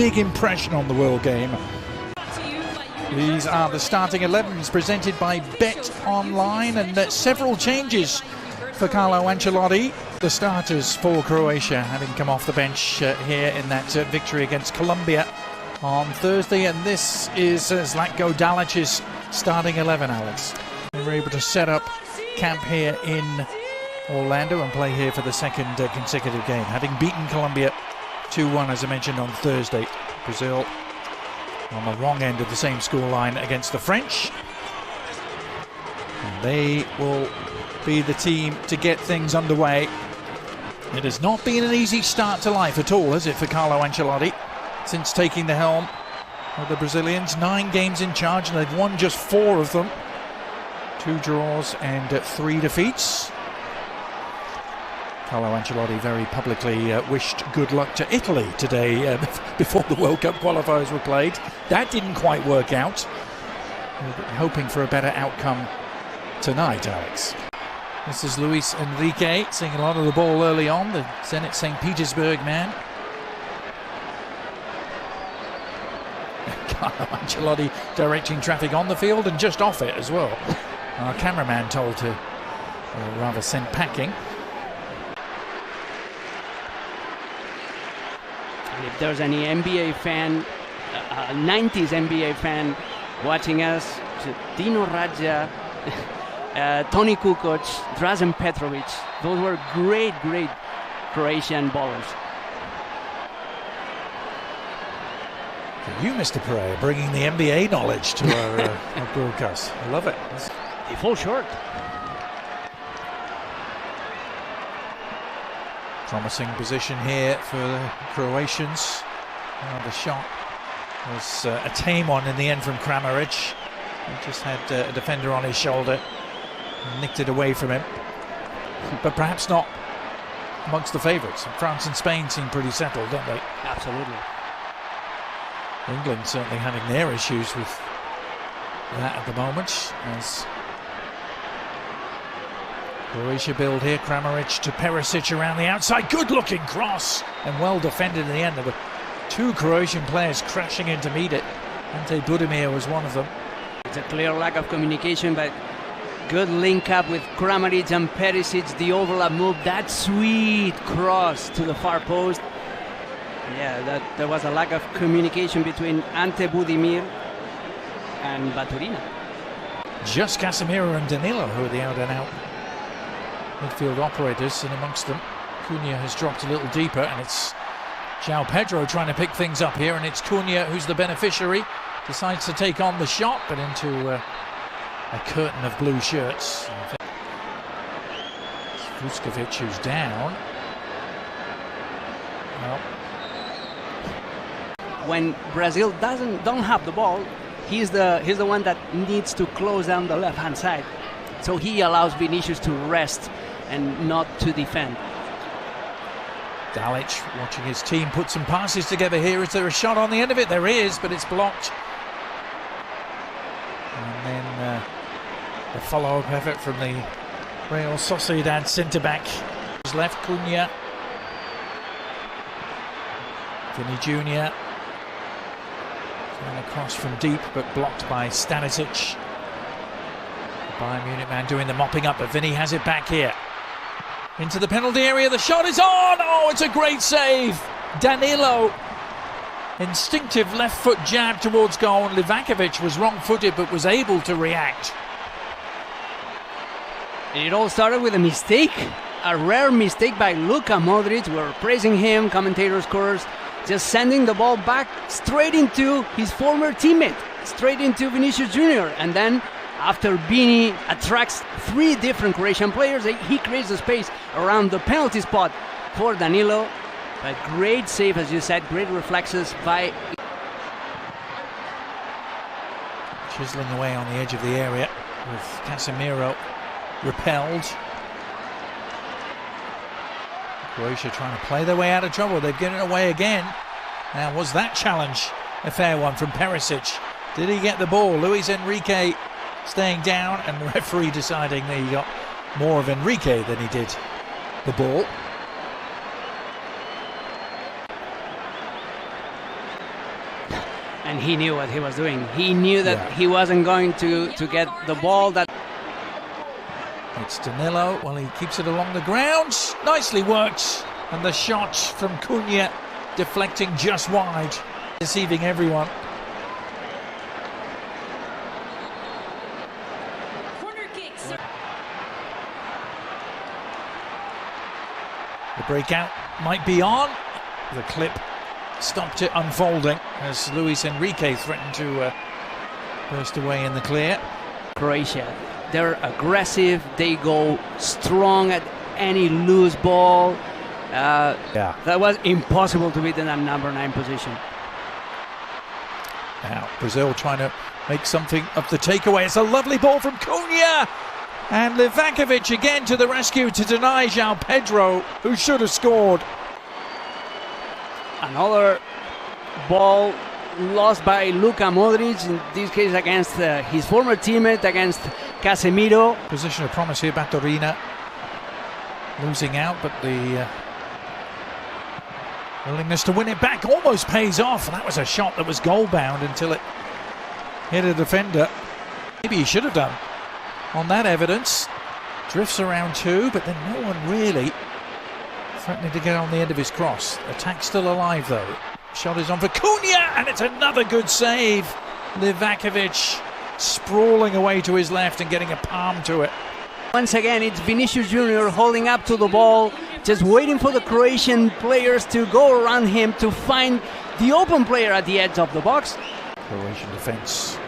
big impression on the World Game. These are the starting 11s presented by Bet Online, and several changes for Carlo Ancelotti. The starters for Croatia having come off the bench here in that victory against Colombia on Thursday, and this is Zlatko Dalic's starting 11, Alex. They were able to set up camp here in Orlando and play here for the second consecutive game, having beaten Colombia 2-1, as I mentioned, on Thursday. Brazil on the wrong end of the same scoreline against the French. And they will be the team to get things underway. It has not been an easy start to life at all, has it, for Carlo Ancelotti, since taking the helm of the Brazilians. 9 games in charge, and they've won just 4 of them. 2 draws and 3 defeats. Carlo Ancelotti very publicly wished good luck to Italy today before the World Cup qualifiers were played. That didn't quite work out. We're hoping for a better outcome tonight, Alex. This is Luis Enrique seeing a lot of the ball early on, the Zenit St. Petersburg man. Carlo Ancelotti directing traffic on the field and just off it as well. Our cameraman told to rather sent packing. If there's any NBA fan, 90s NBA fan watching us, Dino Radja, Toni Kukoc, Drazen Petrovic, those were great Croatian ballers. You, Mr. Pereira, bringing the NBA knowledge to our broadcast. I love it. They fall short. Promising position here for the Croatians. The shot was a tame one in the end from Kramaric. He just had a defender on his shoulder, nicked it away from him. But perhaps not amongst the favourites. France and Spain seem pretty settled, don't they? Absolutely. England certainly having their issues with that at the moment, as Croatia build here. Kramaric to Perisic around the outside. Good looking cross and well defended in the end. There were 2 Croatian players crashing in to meet it. Ante Budimir was one of them. It's a clear lack of communication, but good link up with Kramaric and Perisic. The overlap move, that sweet cross to the far post. Yeah, there was a lack of communication between Ante Budimir and Baturina. Just Casemiro and Danilo who are the out and out midfield operators, and amongst them Cunha has dropped a little deeper, and it's João Pedro trying to pick things up here, and it's Cunha who's the beneficiary. Decides to take on the shot, but into a curtain of blue shirts. Vuskovic, who's down. Well, when Brazil don't have the ball, he's the one that needs to close down the left-hand side. So he allows Vinicius to rest and not to defend. Dalic watching his team put some passes together here. Is there a shot on the end of it? There is, but it's blocked. And then the follow-up effort from the Real Sociedad centre-back. Left Cunha. Vinny Jr. Across from deep, but blocked by Stanisic. The Bayern Munich man doing the mopping up, but Vinny has it back here. Into the penalty area, the shot is on! Oh, it's a great save! Danilo. Instinctive left foot jab towards goal. Livakovic was wrong-footed, but was able to react. It all started with a mistake. A rare mistake by Luka Modric. We're praising him, commentators, scores. Just sending the ball back straight into his former teammate, straight into Vinicius Jr. And then after Vini attracts 3 different Croatian players, he creates the space around the penalty spot for Danilo. But great save, as you said, great reflexes by... Chiseling away on the edge of the area with Casemiro repelled. Croatia trying to play their way out of trouble. They've given it away again. Now, was that challenge a fair one from Perisic? Did he get the ball? Luis Enrique staying down, and the referee deciding that he got more of Enrique than he did the ball. And he knew what he was doing. He knew that he wasn't going to get the ball. That it's Danilo. Well, he keeps it along the ground. Nicely worked. And the shot from Cunha deflecting just wide, deceiving everyone. Corner kicks. The breakout might be on. The clip stopped it unfolding as Luis Enrique threatened to burst away in the clear. Croatia, they're aggressive. They go strong at any loose ball. That was impossible to beat in that number 9 position. Now Brazil trying to make something of the takeaway. It's a lovely ball from Cunha, and Livakovic again to the rescue to deny João Pedro, who should have scored. Another ball lost by Luka Modric, in this case against his former teammate, against Casemiro. Position of promise here, Baturina losing out, but the willingness to win it back almost pays off. And that was a shot that was goal bound until it hit a defender. Maybe he should have done on that evidence. Drifts around too, but then no one really threatening to get on the end of his cross. Attack still alive though. Shot is on for Cunha, and it's another good save. Livakovic sprawling away to his left and getting a palm to it. Once again, it's Vinicius Junior holding up to the ball, just waiting for the Croatian players to go around him to find the open player at the edge of the box. Croatian defence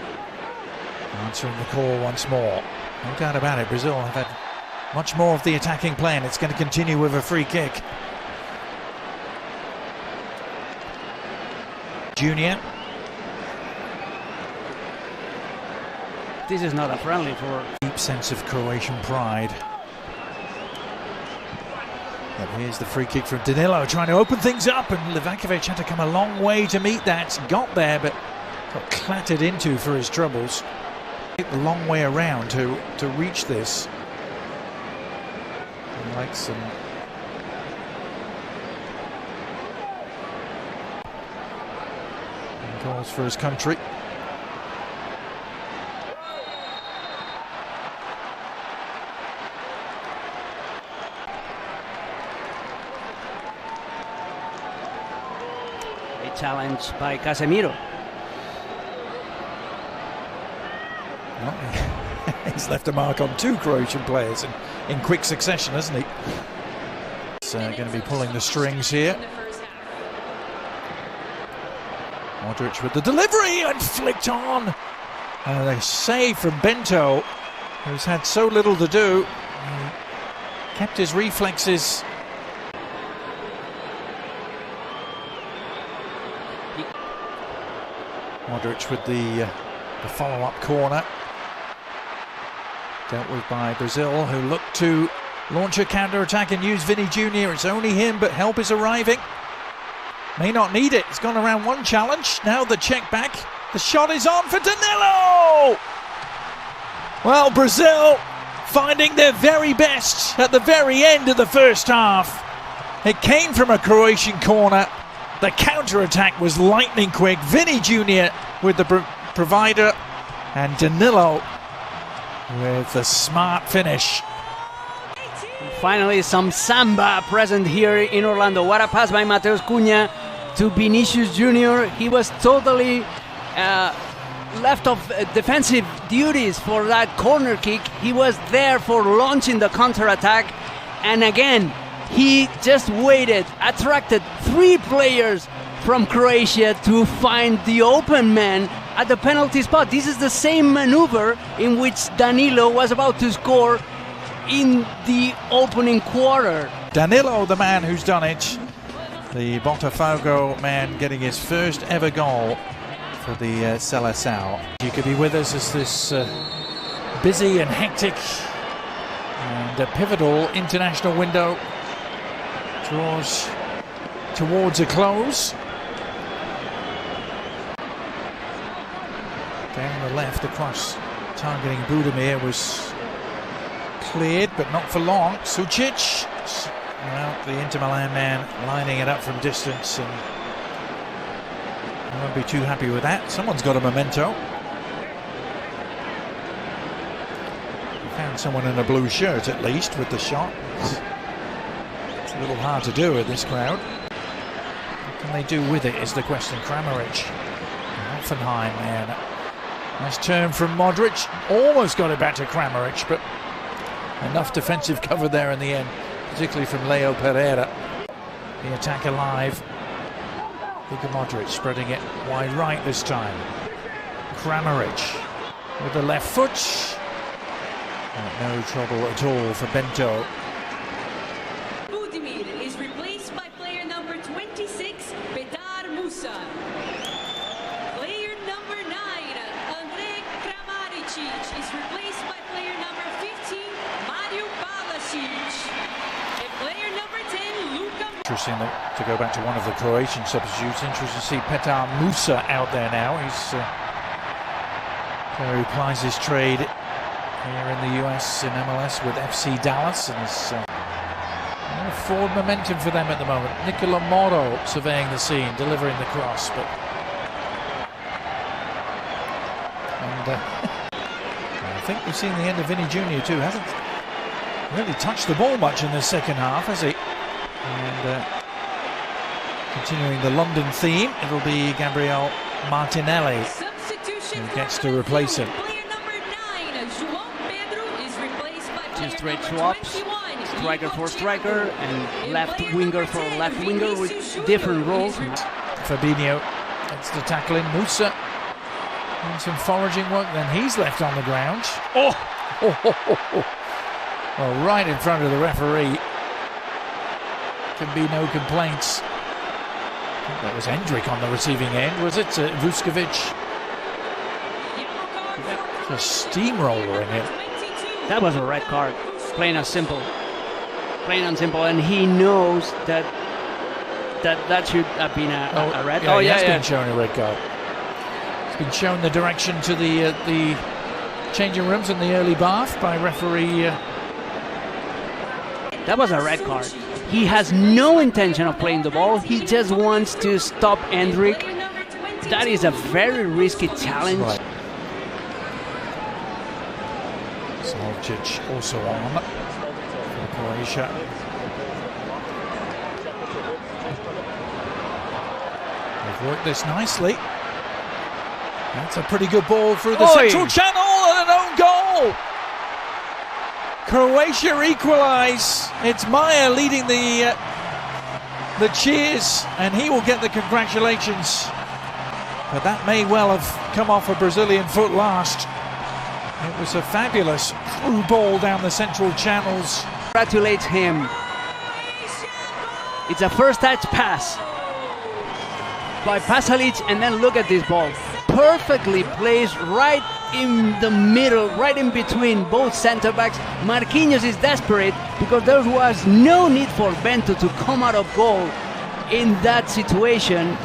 answering the call once more. No doubt about it, Brazil have had much more of the attacking play, and it's going to continue with a free kick. Junior. This is not a friendly for... Deep sense of Croatian pride. But here's the free kick from Danilo, trying to open things up, and Livakovic had to come a long way to meet that. Got there, but got clattered into for his troubles. A long way around to reach this. Like some goals for his country. A challenge by Casemiro. Well, he's left a mark on 2 Croatian players in quick succession, hasn't he? He's going to be pulling the strings here. Modric with the delivery and flicked on. A save from Bento, who's had so little to do. He kept his reflexes. Modric with the follow-up corner. Dealt with by Brazil, who look to launch a counter-attack and use Vini Jr. It's only him, but help is arriving. May not need it. It's gone around one challenge. Now the check back. The shot is on for Danilo! Well, Brazil finding their very best at the very end of the first half. It came from a Croatian corner. The counter-attack was lightning quick. Vini Jr. with the provider, and Danilo with the smart finish. Finally, some samba present here in Orlando. What a pass by Mateus Cunha to Vinicius Junior. He was totally left of defensive duties for that corner kick. He was there for launching the counter-attack, and again he just waited, attracted 3 players from Croatia to find the open man at the penalty spot. This is the same maneuver in which Danilo was about to score in the opening quarter. Danilo, the man who's done it. The Botafogo man getting his first ever goal for the Seleção. You could be with us as this busy and hectic and a pivotal international window draws towards a close. Down the left across, targeting Budimir was cleared, but not for long. Sucic, well, the Inter Milan man lining it up from distance, and won't be too happy with that. Someone's got a memento. Found someone in a blue shirt at least with the shot. It's a little hard to do with this crowd. What can they do with it is the question. Kramaric, Hoffenheim, man. Nice turn from Modric. Almost got it back to Kramaric, but enough defensive cover there in the end, particularly from Leo Pereira. The attack alive. Luka Modric spreading it wide right this time. Kramaric with the left foot. No trouble at all for Bento. Budimir is replaced by player number 26, Petar Musa. Player number 9, Andrej Kramaric is replaced by player number 15, Mario Balasic. And player number 10, Luka. Interesting to go back to one of the Croatian substitutes. Interesting to see Petar Musa out there now. He's player who plies his trade here in the US in MLS with FC Dallas, and it's forward momentum for them at the moment. Nicola Moro surveying the scene, delivering the cross, but I think we've seen the end of Vinny Jr. too. Hasn't really touched the ball much in the second half, has he? And continuing the London theme, it'll be Gabriel Martinelli who gets to replace him. Two straight swaps, striker for striker and left winger for left winger with different roles. Fabinho gets the tackle in. Musa doing some foraging work, then he's left on the ground. Well, right in front of the referee. Can be no complaints. I think that was Endrick on the receiving end, was it? Vuskovic. A steamroller in it. That was a red card, plain and simple. Plain and simple, and he knows that should have been a red. Yeah, he has been shown a red card. He's been shown the direction to the changing rooms and the early bath by referee. That was a red card. He has no intention of playing the ball. He just wants to stop Endrick. That is a very risky challenge. Right. Slavčić also on for Croatia. They've worked this nicely. That's a pretty good ball through the central channel and an own goal. Croatia equalise. It's Maya leading the cheers, and he will get the congratulations. But that may well have come off a Brazilian foot last. It was a fabulous through ball down the central channels. Congratulates him. It's a first touch pass by Pasalic, and then look at this ball. Perfectly placed right in the middle, right in between both center backs. Marquinhos is desperate because there was no need for Bento to come out of goal in that situation.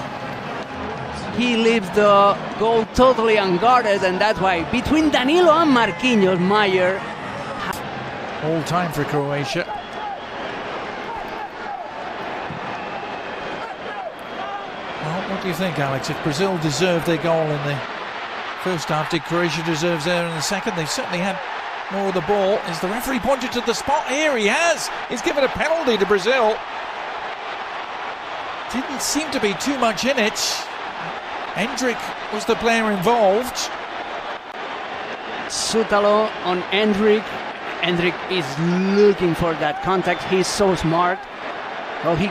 He leaves the goal totally unguarded, and that's why between Danilo and Marquinhos, Maier. All time for Croatia. Well, what do you think, Alex? If Brazil deserved their goal in the first half, did Croatia deserve theirs in the second? They certainly had more of the ball. Is the referee pointed to the spot here? He has. He's given a penalty to Brazil. Didn't seem to be too much in it. Endrick was the player involved. Sutalo on Endrick. Endrick is looking for that contact. He's so smart. Well, he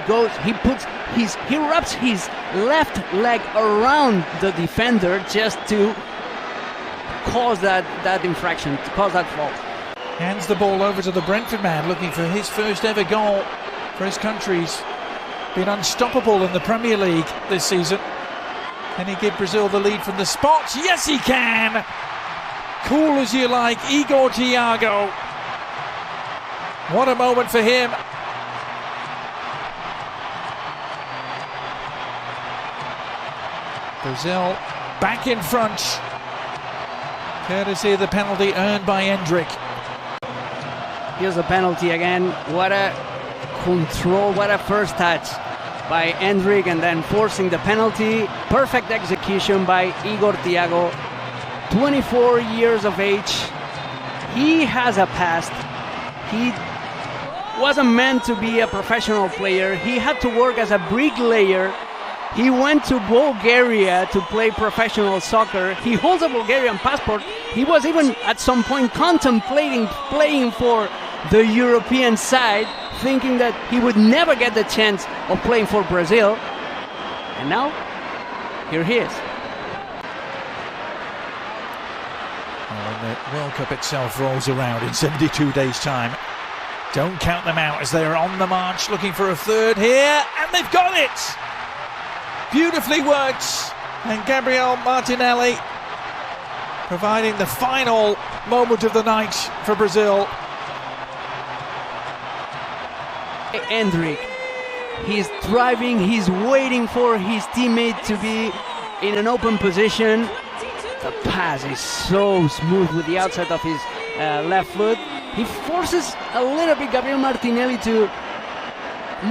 wraps his left leg around the defender just to cause that infraction, to cause that fault. Hands the ball over to the Brentford man, looking for his first ever goal for his country. He's been unstoppable in the Premier League this season. Can he give Brazil the lead from the spot? Yes, he can! Cool as you like, Igor Thiago. What a moment for him. Brazil back in front, courtesy of the penalty earned by Endrick. Here's a penalty again. What a control, what a first touch. by Endrick and then forcing the penalty. Perfect execution by Igor Thiago. 24 years of age. He has a past. He wasn't meant to be a professional player. He had to work as a bricklayer. He went to Bulgaria to play professional soccer. He holds a Bulgarian passport. He was even at some point contemplating playing for the European side, thinking that he would never get the chance of playing for Brazil. And now, here he is. When the World Cup itself rolls around in 72 days' time, don't count them out as they are on the march looking for a third here, and they've got it! Beautifully worked, and Gabriel Martinelli providing the final moment of the night for Brazil. Endrick, he's driving, he's waiting for his teammate to be in an open position. The pass is so smooth with the outside of his left foot. He forces a little bit Gabriel Martinelli to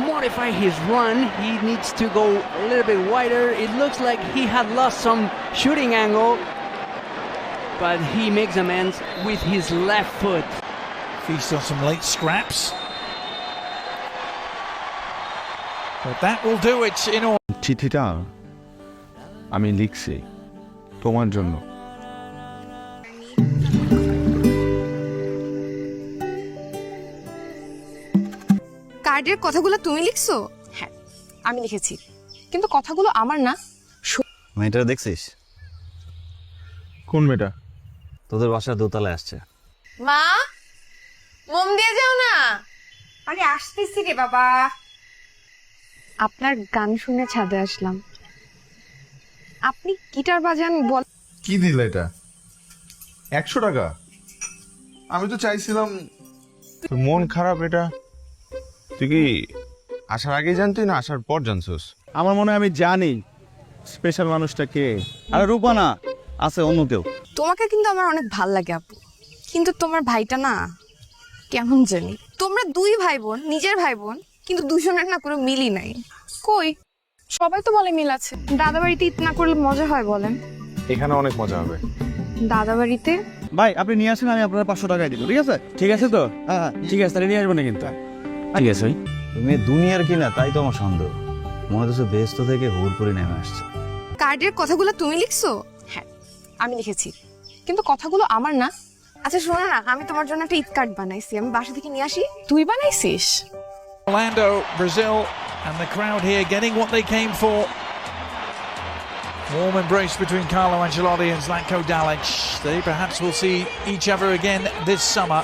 modify his run. He needs to go a little bit wider. It looks like he had lost some shooting angle, but he makes amends with his left foot. Feast on some late scraps. But that will do it in all. চিঠিটা আমি লিখছি তোমার জন্য। কার্ডের কথাগুলো তুমি লিখছো? হ্যাঁ, আমি লিখেছি, কিন্তু কথাগুলো আমার না। মেয়েটা দেখছিস? কোন মেয়েটা? তোদের বাসার দোতলায় আসছে। মা, মোম দিয়ে যাও না। আরে আসতেছি রে বাবা। আপনার গান শুনে ছাদে আসলাম। আপনি গিটার বাজান বল। কি দিল এটা? 100 টাকা? আমি তো চাইছিলাম। তোর মন খারাপ এটা? তুই কি আসার আগে জানতি না আসার পর জানছস? আমার মনে হয় আমি জানি স্পেশাল মানুষটা কে। আর রূপা না, আছে অন্য কেউ। তোমাকে কিন্তু আমার অনেক ভাল লাগে আপু, কিন্তু তোমার ভাইটা না কেমন জানি। তোমরা দুই ভাই বোন, নিজের ভাই বোন, কিন্তু দুজনের না কোনো মিলই নাই। কই, সবাই তো বলে মিল আছে। দাদা বাড়িতে ঈদ না করলে মজা হয় বলেন? এখানে অনেক মজা হবে। দাদা বাড়িতে ভাই আপনি নিয়ে আসেন, আমি আপনার 500 টাকায় দিব, ঠিক আছে? ঠিক আছে তো? হ্যাঁ ঠিক আছে, তাহলে নিয়ে আসবো না কিন্তু। ঠিক আছে। তুমি দুনিয়ার কিনা তাই তো আমার সন্দেহ। মনে হচ্ছে বেহেশত থেকে হুড়পুরি নেমে আসছে। কার্ডের কথাগুলো তুমি লিখছো? হ্যাঁ, আমি লিখেছি, কিন্তু কথাগুলো আমার না। আচ্ছা শোনো না, আমি তোমার জন্য একটা ঈদ কার্ড বানাইছি, আমি বাসা থেকে নিয়ে আসি। তুই বানাইছিস? Orlando, Brazil, and the crowd here getting what they came for. Warm embrace between Carlo Ancelotti and Zlatko Dalic. They perhaps will see each other again this summer.